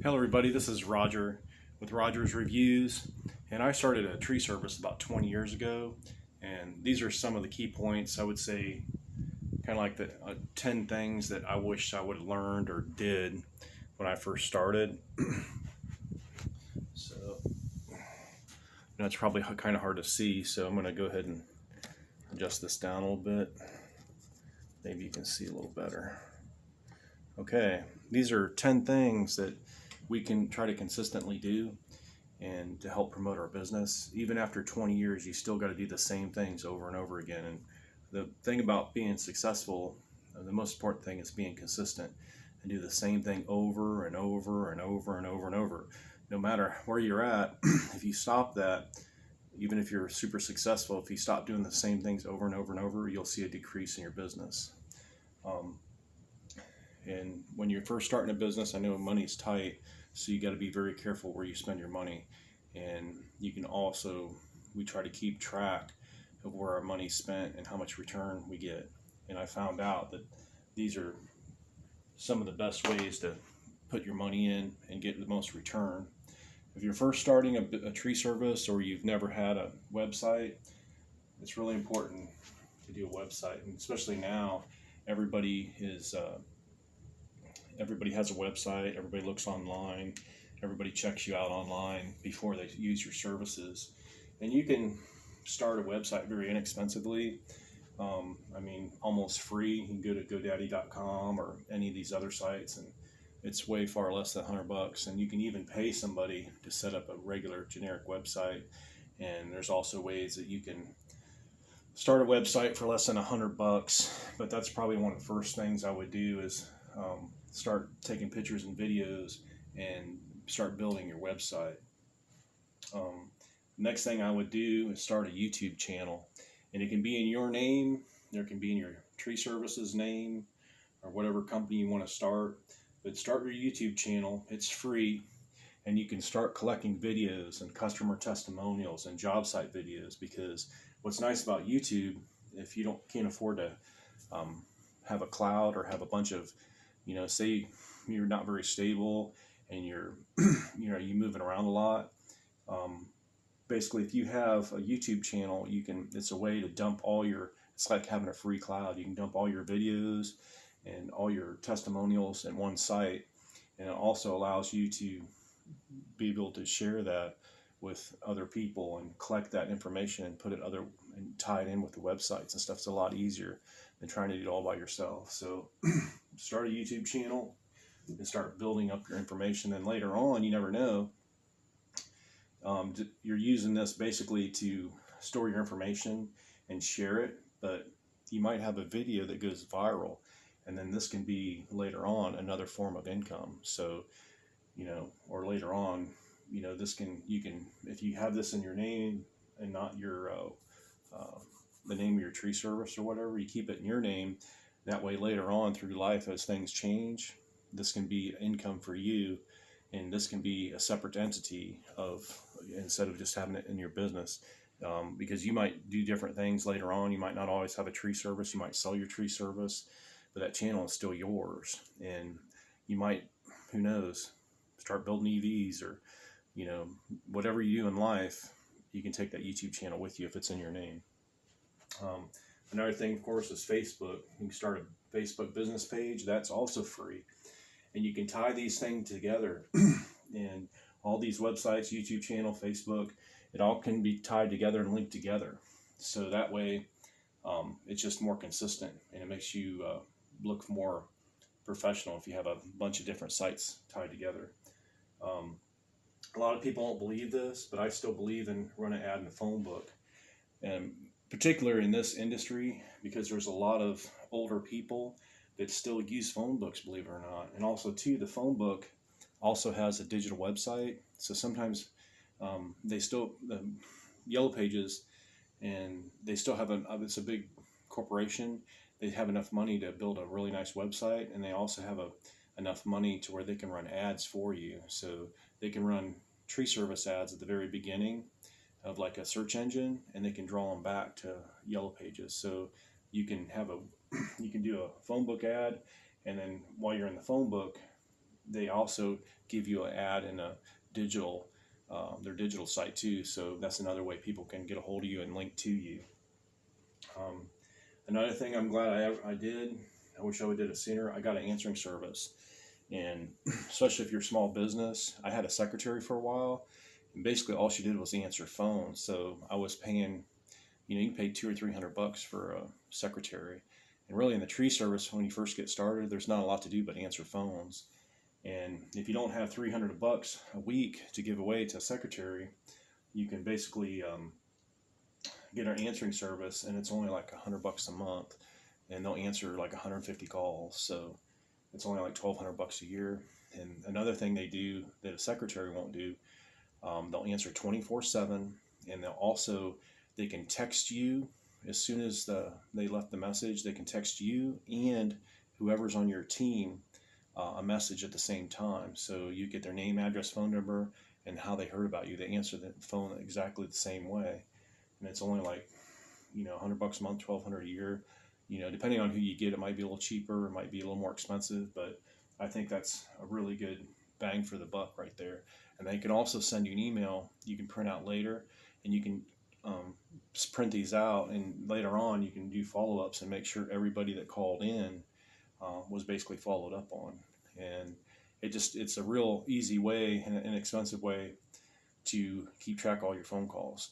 Hello everybody, this is Roger with Roger's Reviews, and I started a tree service about 20 years ago, and these are some of the key points I would say, kind of like the 10 things that I wish I would have learned or did when I first started. So, it's probably kind of hard to see, so I'm going to go ahead and adjust this down a little bit. Maybe you can see a little better. Okay, these are 10 things that we can try to consistently do and to help promote our business. Even after 20 years, you still got to do the same things over and over again. And the thing about being successful, the most important thing is being consistent and do the same thing over and over and over and over and over. No matter where you're at, if you stop that, even if you're super successful, if you stop doing the same things over and over and over, you'll see a decrease in your business. And when you're first starting a business, I know money's tight, so you got to be very careful where you spend your money. And you can also, we try to keep track of where our money's spent and how much return we get. And I found out that these are some of the best ways to put your money in and get the most return. If you're first starting a tree service or you've never had a website, it's really important to do a website. And especially now, everybody has a website, everybody looks online, everybody checks you out online before they use your services. And you can start a website very inexpensively. Almost free. You can go to GoDaddy.com or any of these other sites, and it's way far less than $100. And you can even pay somebody to set up a regular generic website. And there's also ways that you can start a website for less than $100. But that's probably one of the first things I would do is start taking pictures and videos and start building your website. Next thing I would do is start a YouTube channel, and it can be in your name, there can be in your tree services name, or whatever company you want to start. But start your YouTube channel. It's free, and you can start collecting videos and customer testimonials and job site videos. Because what's nice about YouTube, if you can't afford to have a cloud or have a bunch of, say you're not very stable and you're you moving around a lot. Basically, if you have a YouTube channel, it's a way to dump it's like having a free cloud. You can dump all your videos and all your testimonials in one site, and it also allows you to be able to share that with other people and collect that information and and tie it in with the websites and stuff. It's a lot easier than trying to do it all by yourself. So start a YouTube channel and start building up your information. And later on, you never know, you're using this basically to store your information and share it, but you might have a video that goes viral, and then this can be later on another form of income. So, or later on, if you have this in your name and not the name of your tree service or whatever, you keep it in your name. That way, later on through life, as things change, this can be income for you, and this can be a separate entity instead of just having it in your business. Because you might do different things later on. You might not always have a tree service. You might sell your tree service, but that channel is still yours. And you might, who knows, start building EVs or, whatever you do in life, you can take that YouTube channel with you if it's in your name. Another thing, of course, is Facebook. You can start a Facebook business page. That's also free. And you can tie these things together. And all these websites, YouTube channel, Facebook, it all can be tied together and linked together. So that way, it's just more consistent, and it makes you look more professional if you have a bunch of different sites tied together. A lot of people don't believe this, but I still believe in running an ad in a phone book. And particular in this industry, because there's a lot of older people that still use phone books, believe it or not. And also, too, the phone book also has a digital website. So sometimes the Yellow Pages, and they still have it's a big corporation. They have enough money to build a really nice website, and they also have enough money to where they can run ads for you. So they can run tree service ads at the very beginning of like a search engine, and they can draw them back to Yellow Pages. So you can do a phone book ad, and then while you're in the phone book, they also give you an ad in a digital, their digital site too. So that's another way people can get a hold of you and link to you. Um, Another thing I'm glad I did, I wish I would did it sooner. I got an answering service, and especially if you're a small business, I had a secretary for a while, and basically all she did was answer phones. So I was paying, you can pay $200 or $300 for a secretary, and really in the tree service when you first get started, there's not a lot to do but answer phones. And if you don't have $300 a week to give away to a secretary, you can basically get our answering service, and it's only like $100 a month, and they'll answer like 150 calls. So it's only like $1,200 a year. And another thing they do that a secretary won't do, they'll answer 24/7, and they can text you as soon as they left the message. They can text you and whoever's on your team a message at the same time. So you get their name, address, phone number, and how they heard about you. They answer the phone exactly the same way, and it's only like $100 a month, $1,200 a year. Depending on who you get, it might be a little cheaper, it might be a little more expensive, but I think that's a really good bang for the buck right there. And they can also send you an email you can print out later, and you can print these out, and later on you can do follow-ups and make sure everybody that called in was basically followed up on. And it's a real easy way and an inexpensive way to keep track of all your phone calls.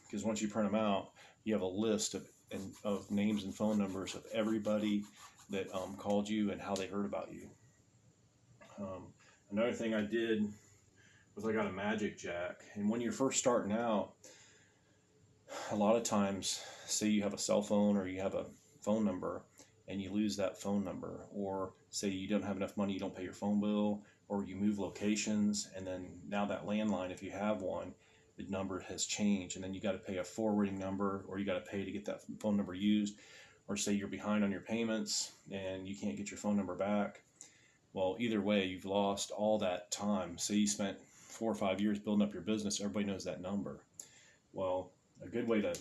Because once you print them out, you have a list of names and phone numbers of everybody that called you and how they heard about you. Another thing I did was I got a Magic Jack. And when you're first starting out, a lot of times, say you have a cell phone or you have a phone number and you lose that phone number, or say you don't have enough money, you don't pay your phone bill, or you move locations, and then now that landline, if you have one, the number has changed, and then you got to pay a forwarding number, or you got to pay to get that phone number used, or say you're behind on your payments and you can't get your phone number back. Well, either way, you've lost all that time. Say you spent 4 or 5 years building up your business, everybody knows that number. Well, a good way to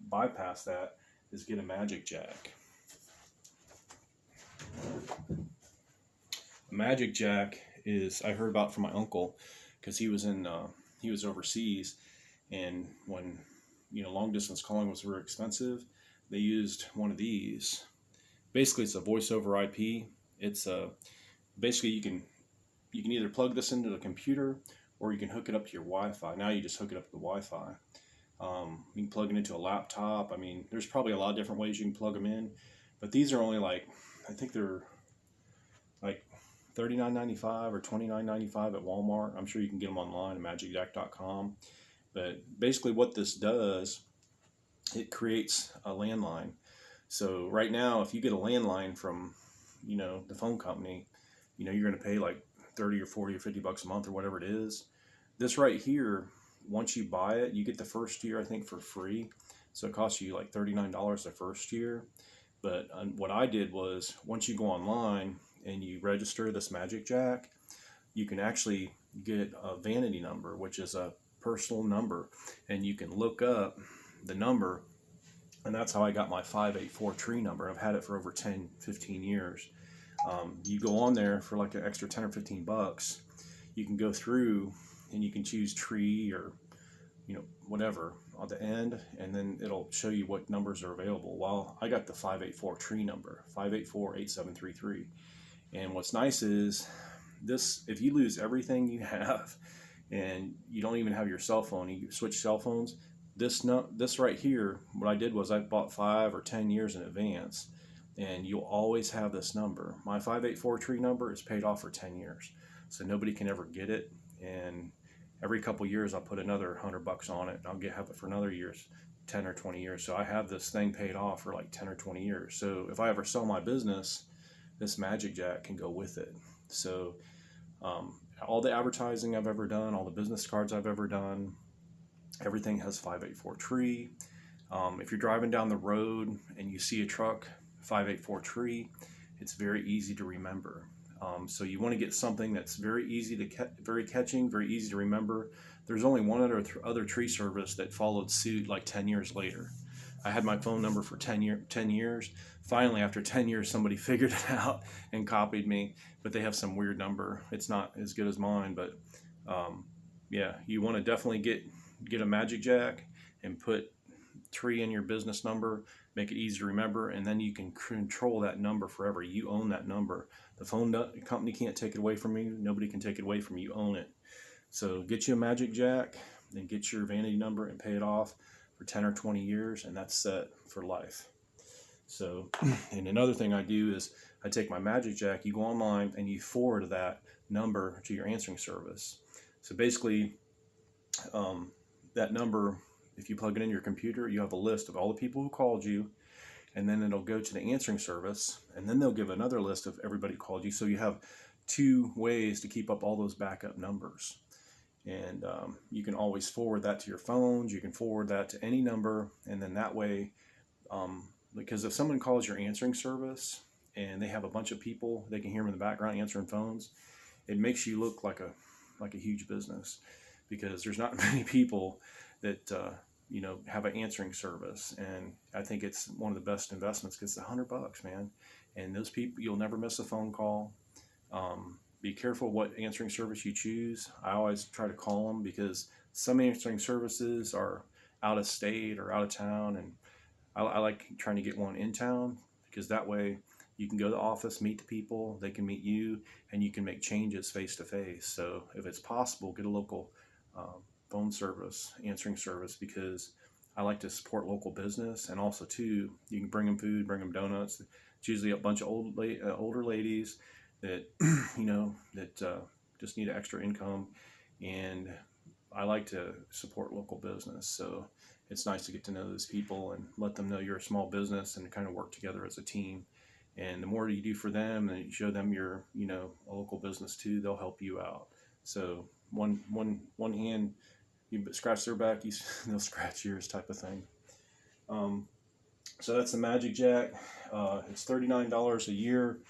bypass that is get a Magic Jack. A Magic Jack is, I heard about from my uncle, because he was overseas, and when long distance calling was very expensive, they used one of these. Basically, it's a voice over IP. It's basically you can either plug this into the computer or you can hook it up to your Wi-Fi. Now you just hook it up to the Wi-Fi. You can plug it into a laptop. I mean, there's probably a lot of different ways you can plug them in, but these are only I think they're like $39.95 or $29.95 at Walmart. I'm sure you can get them online at magicjack.com. But basically what this does, it creates a landline. So right now, if you get a landline from, the phone company, you're going to pay like 30 or 40 or $50 a month or whatever it is. This right here, once you buy it, you get the first year, I think, for free. So it costs you like $39 the first year. But what I did was, once you go online and you register this Magic Jack, you can actually get a vanity number, which is a personal number, and you can look up the number, and that's how I got my 584 tree number. I've had it for over 10, 15 years. You go on there for like an extra 10 or 15 bucks. You can go through and you can choose tree or whatever on the end, and then it'll show you what numbers are available. Well, I got the 584 tree number, 584-8733. And what's nice is this, if you lose everything you have and you don't even have your cell phone, you switch cell phones, this right here, what I did was I bought 5 or 10 years in advance, and you'll always have this number. My 584 tree number is paid off for 10 years, so nobody can ever get it. And every couple years I'll put another $100 on it, and I'll have it for another years, 10 or 20 years. So I have this thing paid off for like 10 or 20 years. So if I ever sell my business, this Magic Jack can go with it. So all the advertising I've ever done, all the business cards I've ever done, everything has 584 tree. If you're driving down the road and you see a truck, 584 tree, it's very easy to remember. So you want to get something that's very easy to very catching, very easy to remember. There's only one other tree service that followed suit like 10 years later. I had my phone number for 10 years. Finally, after 10 years, somebody figured it out and copied me, but they have some weird number. It's not as good as mine, but yeah, you want to definitely get a Magic Jack and put 3 in your business number, make it easy to remember, and then you can control that number forever. You own that number. The phone company can't take it away from you. Nobody can take it away from you. You own it. So get you a Magic Jack and get your vanity number and pay it off for 10 or 20 years, and that's set for life. So, and another thing I do is I take my Magic Jack, you go online and you forward that number to your answering service. So basically, that number, if you plug it in your computer, you have a list of all the people who called you, and then it'll go to the answering service, and then they'll give another list of everybody who called you. So you have 2 ways to keep up all those backup numbers. And you can always forward that to your phones. You can forward that to any number, and then that way, because if someone calls your answering service and they have a bunch of people, they can hear them in the background answering phones. It makes you look like a huge business, because there's not many people that have an answering service. And I think it's one of the best investments, because it's $100, man. And those people, you'll never miss a phone call. Be careful what answering service you choose. I always try to call them, because some answering services are out of state or out of town, and I like trying to get one in town, because that way you can go to the office, meet the people, they can meet you, and you can make changes face to face. So if it's possible, get a local phone service, answering service, because I like to support local business. And also too, you can bring them food, bring them donuts. It's usually a bunch of older ladies that that just need extra income, and I like to support local business. So it's nice to get to know those people and let them know you're a small business, and kind of work together as a team. And the more you do for them, and you show them you're a local business too, they'll help you out. So one hand, you scratch their back, they'll scratch yours, type of thing. So that's the Magic Jack. It's $39 a year,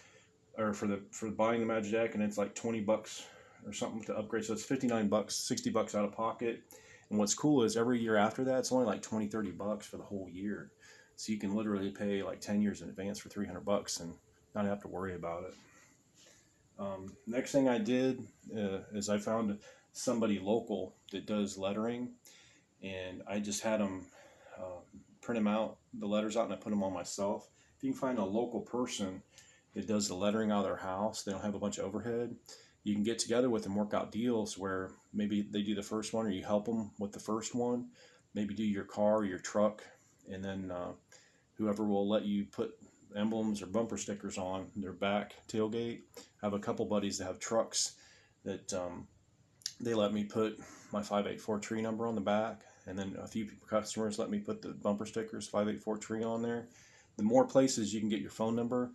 or for buying the Magic Jack, and it's like $20 or something to upgrade. So it's $59, $60 out of pocket. And what's cool is every year after that, it's only like $20-$30 for the whole year. So you can literally pay like 10 years in advance for $300 and not have to worry about it. Next thing I did is I found somebody local that does lettering, and I just had them print them out, the letters out, and I put them on myself. If you can find a local person that does the lettering out of their house, they don't have a bunch of overhead, you can get together with them, work out deals where maybe they do the first one, or you help them with the first one, maybe do your car or your truck, and then whoever will let you put emblems or bumper stickers on their back tailgate. I have a couple buddies that have trucks that they let me put my 584 tree number on the back, and then a few customers let me put the bumper stickers 584 tree on there. The more places you can get your phone number,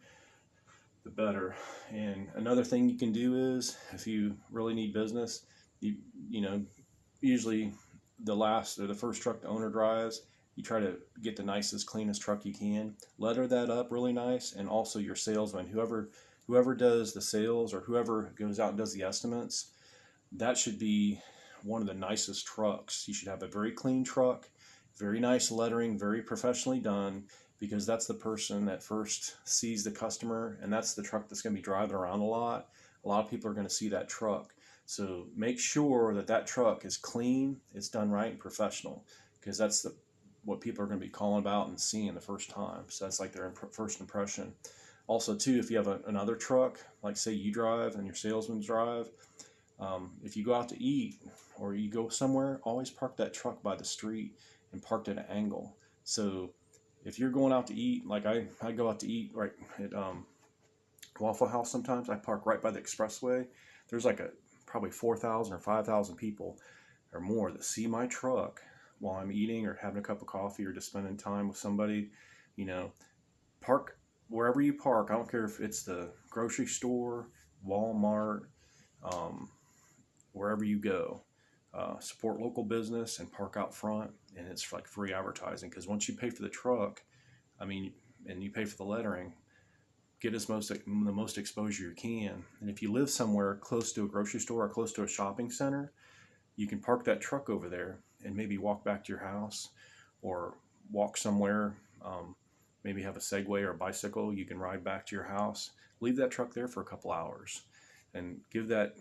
the better. And another thing you can do is, if you really need business, usually the first truck the owner drives, you try to get the nicest, cleanest truck you can. Letter that up really nice, and also your salesman, whoever does the sales, or whoever goes out and does the estimates, that should be one of the nicest trucks. You should have a very clean truck, very nice lettering, very professionally done, because that's the person that first sees the customer, and that's the truck that's going to be driving around a lot. A lot of people are going to see that truck. So make sure that truck is clean, it's done right, and professional, because that's what people are going to be calling about and seeing the first time. So that's like their first impression. Also too, if you have another truck, like say you drive and your salesman drive, if you go out to eat or you go somewhere, always park that truck by the street and park at an angle. So if you're going out to eat, like I go out to eat right at Waffle House sometimes, I park right by the expressway. There's like probably 4,000 or 5,000 people or more that see my truck while I'm eating or having a cup of coffee or just spending time with somebody. Park wherever you park. I don't care if it's the grocery store, Walmart, wherever you go. Support local business and park out front, and it's like free advertising, because once you pay for the truck, and you pay for the lettering, get the most exposure you can. And if you live somewhere close to a grocery store or close to a shopping center, you can park that truck over there and maybe walk back to your house, or walk somewhere, maybe have a Segway or a bicycle, you can ride back to your house. Leave that truck there for a couple hours and give that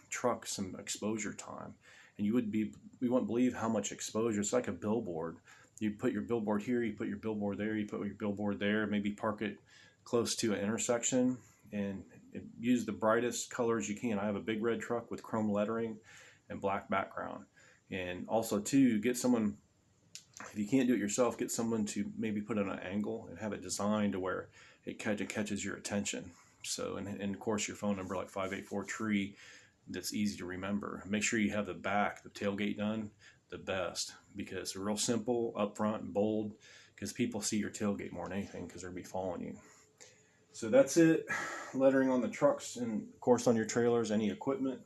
truck some exposure time. And you wouldn't believe how much exposure. It's like a billboard. You put your billboard here, you put your billboard there, you put your billboard there, maybe park it close to an intersection and use the brightest colors you can. I have a big red truck with chrome lettering and black background. And also too, get someone, if you can't do it yourself, get someone to maybe put it on an angle and have it designed to where it catches your attention. So, and of course your phone number, like 584 tree, that's easy to remember. Make sure you have the tailgate done the best, because they're real simple, upfront and bold, because people see your tailgate more than anything because they're going to be following you. So that's it. Lettering on the trucks and of course on your trailers, any equipment.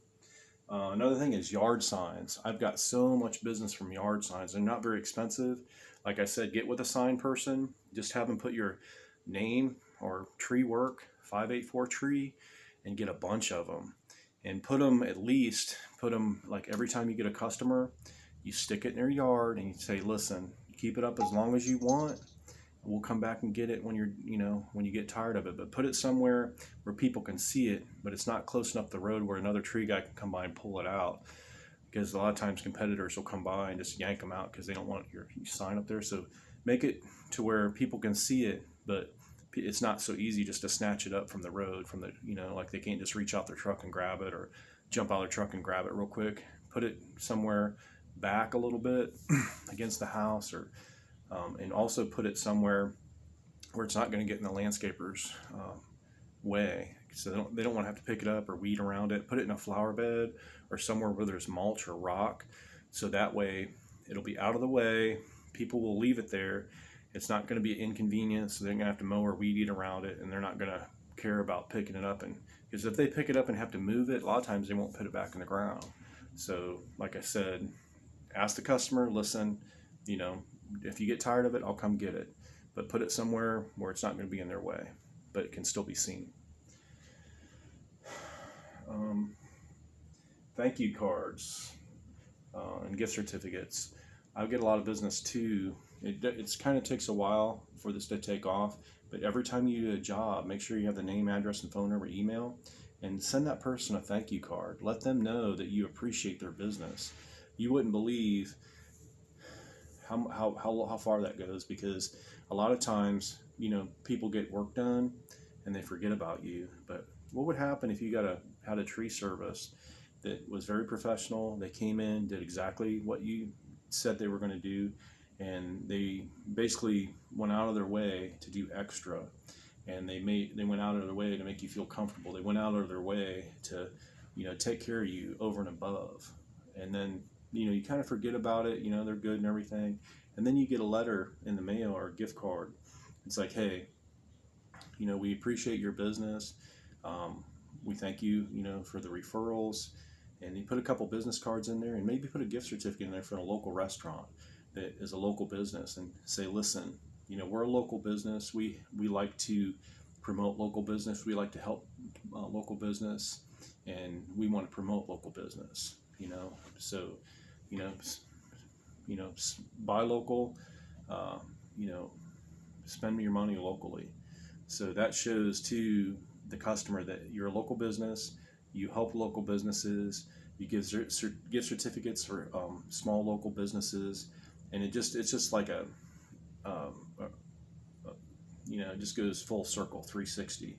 Another thing is yard signs. I've got so much business from yard signs. They're not very expensive. Like I said, get with a sign person. Just have them put your name or tree work, 584 tree, and get a bunch of them. And put them like every time you get a customer, you stick it in their yard and you say, listen, keep it up as long as you want. We'll come back and get it when when you get tired of it. But put it somewhere where people can see it, but it's not close enough to the road where another tree guy can come by and pull it out. Because a lot of times competitors will come by and just yank them out because they don't want your sign up there. So make it to where people can see it, but it's not so easy just to snatch it up from the road, like they can't just reach out their truck and grab it or jump out of their truck and grab it real quick. Put it somewhere back a little bit against the house, or and also put it somewhere where it's not going to get in the landscaper's way. So they don't want to have to pick it up or weed around it. Put it in a flower bed or somewhere where there's mulch or rock. So that way it'll be out of the way. People will leave it there. It's not going to be an inconvenience. So they're going to have to mow or weed eat around it, and they're not going to care about picking it up. And because if they pick it up and have to move it, a lot of times they won't put it back in the ground. So like I said, ask the customer, listen, if you get tired of it, I'll come get it. But put it somewhere where it's not going to be in their way, but it can still be seen. Thank you cards and gift certificates. I get a lot of business too. It's kind of takes a while for this to take off, but every time you do a job, make sure you have the name, address, and phone number, email, and send that person a thank you card. Let them know that you appreciate their business. You wouldn't believe how far that goes, because a lot of times, people get work done and they forget about you. But what would happen if you had a tree service that was very professional? They came in, did exactly what you said they were going to do, and they basically went out of their way to do extra, and they went out of their way to make you feel comfortable. They went out of their way to take care of you over and above. And then you kind of forget about it. They're good and everything, and then you get a letter in the mail or a gift card. It's like, hey, we appreciate your business. We thank you, for the referrals. And you put a couple business cards in there, and maybe put a gift certificate in there for a local restaurant that is a local business, and say, listen, we're a local business. We like to promote local business. We like to help local business, and we want to promote local business. So, buy local. Spend your money locally. So that shows to the customer that you're a local business. You help local businesses. You give gift certificates for small local businesses, and it's just like it just goes full circle, 360.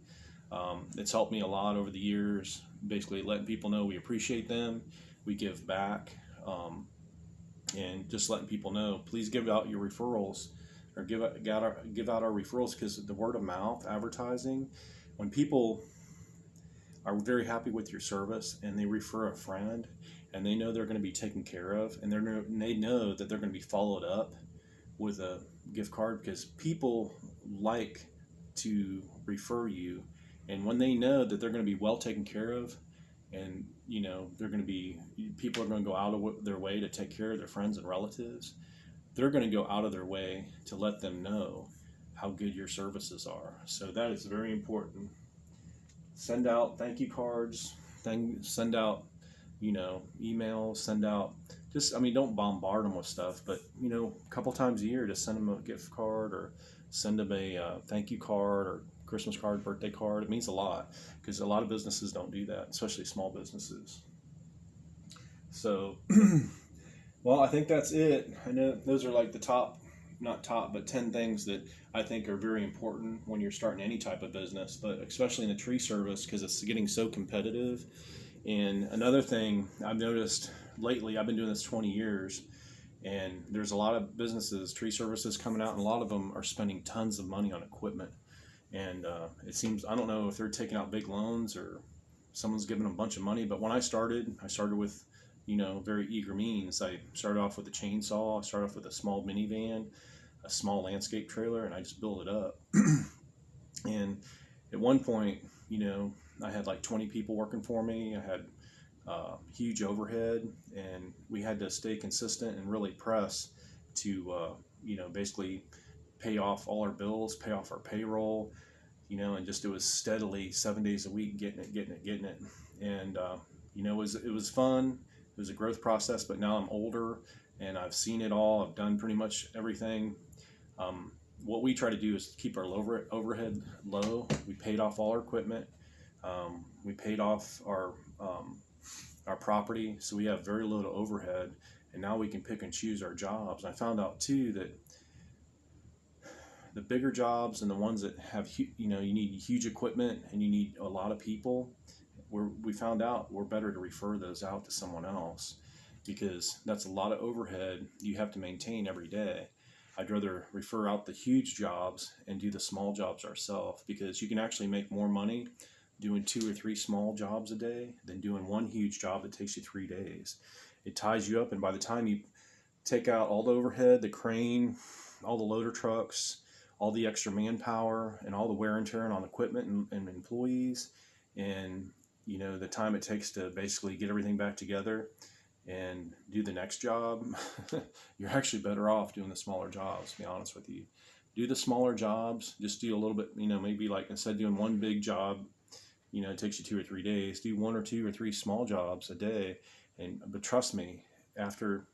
It's helped me a lot over the years. Basically, letting people know we appreciate them, we give back, and just letting people know, please give out your referrals, or give out our referrals, because the word of mouth advertising, when people are very happy with your service and they refer a friend and they know they're going to be taken care of, and they know that they're going to be followed up with a gift card, because people like to refer you, and when they know that they're going to be well taken care of, and people are going to go out of their way to take care of their friends and relatives, they're going to go out of their way to let them know how good your services are. So that is very important. Send out thank you cards. Send out emails, send out, just, I mean, don't bombard them with stuff, but, a couple times a year, just send them a gift card or send them a thank you card or Christmas card, birthday card. It means a lot because a lot of businesses don't do that, especially small businesses. So, well, I think that's it. I know those are like the top, not top, but 10 things that I think are very important when you're starting any type of business, but especially in the tree service because it's getting so competitive. And another thing I've noticed lately, I've been doing this 20 years, and there's a lot of businesses, tree services coming out, and a lot of them are spending tons of money on equipment. And it seems, I don't know if they're taking out big loans or someone's giving them a bunch of money, but when I started with, very eager means. I started off with a chainsaw, I started off with a small minivan, a small landscape trailer, and I just built it up. And at one point, I had like 20 people working for me. I had huge overhead, and we had to stay consistent and really press to, basically pay off all our bills, pay off our payroll, and just it was steadily 7 days a week getting it. And, it was fun. It was a growth process, but now I'm older and I've seen it all. I've done pretty much everything. What we try to do is keep our overhead low. We paid off all our equipment. We paid off our property, so we have very little overhead, and now we can pick and choose our jobs. And I found out too that the bigger jobs and the ones that have, you need huge equipment and you need a lot of people, we found out we're better to refer those out to someone else because that's a lot of overhead you have to maintain every day. I'd rather refer out the huge jobs and do the small jobs ourselves because you can actually make more money doing 2 or 3 small jobs a day than doing one huge job that takes you 3 days. It ties you up, and by the time you take out all the overhead, the crane, all the loader trucks, all the extra manpower, and all the wear and tear on equipment and employees, and the time it takes to basically get everything back together and do the next job, you're actually better off doing the smaller jobs, to be honest with you. Do the smaller jobs, just do a little bit, maybe like instead of doing one big job, it takes you 2 or 3 days, do 1 or 2 or 3 small jobs a day. But trust me, after,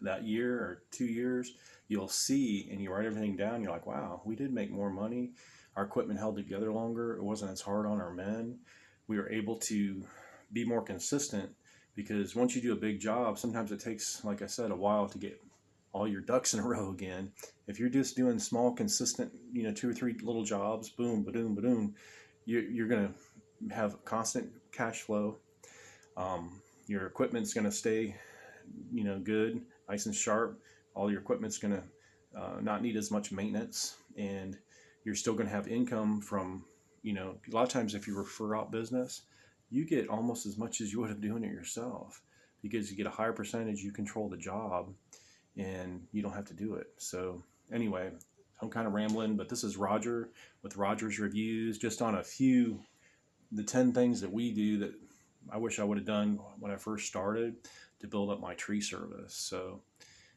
that year or 2 years, you'll see, and you write everything down, you're like, wow, we did make more money. Our equipment held together longer. It wasn't as hard on our men. We were able to be more consistent because once you do a big job, sometimes it takes, like I said, a while to get all your ducks in a row again. If you're just doing small, consistent, 2 or 3 little jobs, boom, ba-doom, ba-doom, you're going to have constant cash flow. Your equipment's going to stay, good, nice and sharp. All your equipment's going to not need as much maintenance, and you're still going to have income from, a lot of times if you refer out business, you get almost as much as you would have doing it yourself because you get a higher percentage, you control the job, and you don't have to do it. So anyway, I'm kind of rambling, but this is Roger with Roger's Reviews, just on the 10 things that we do that I wish I would have done when I first started to build up my tree service. So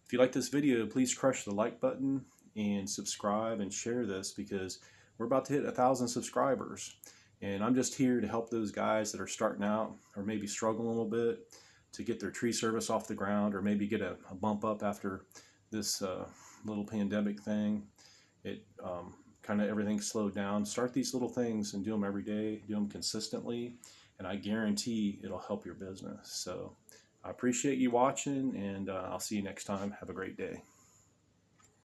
if you like this video, please crush the like button and subscribe and share this because we're about to hit 1,000 subscribers. And I'm just here to help those guys that are starting out or maybe struggling a little bit to get their tree service off the ground or maybe get a bump up after this little pandemic thing. It kind of everything slowed down. Start these little things and do them every day, do them consistently, and I guarantee it'll help your business. So I appreciate you watching, and I'll see you next time. Have a great day.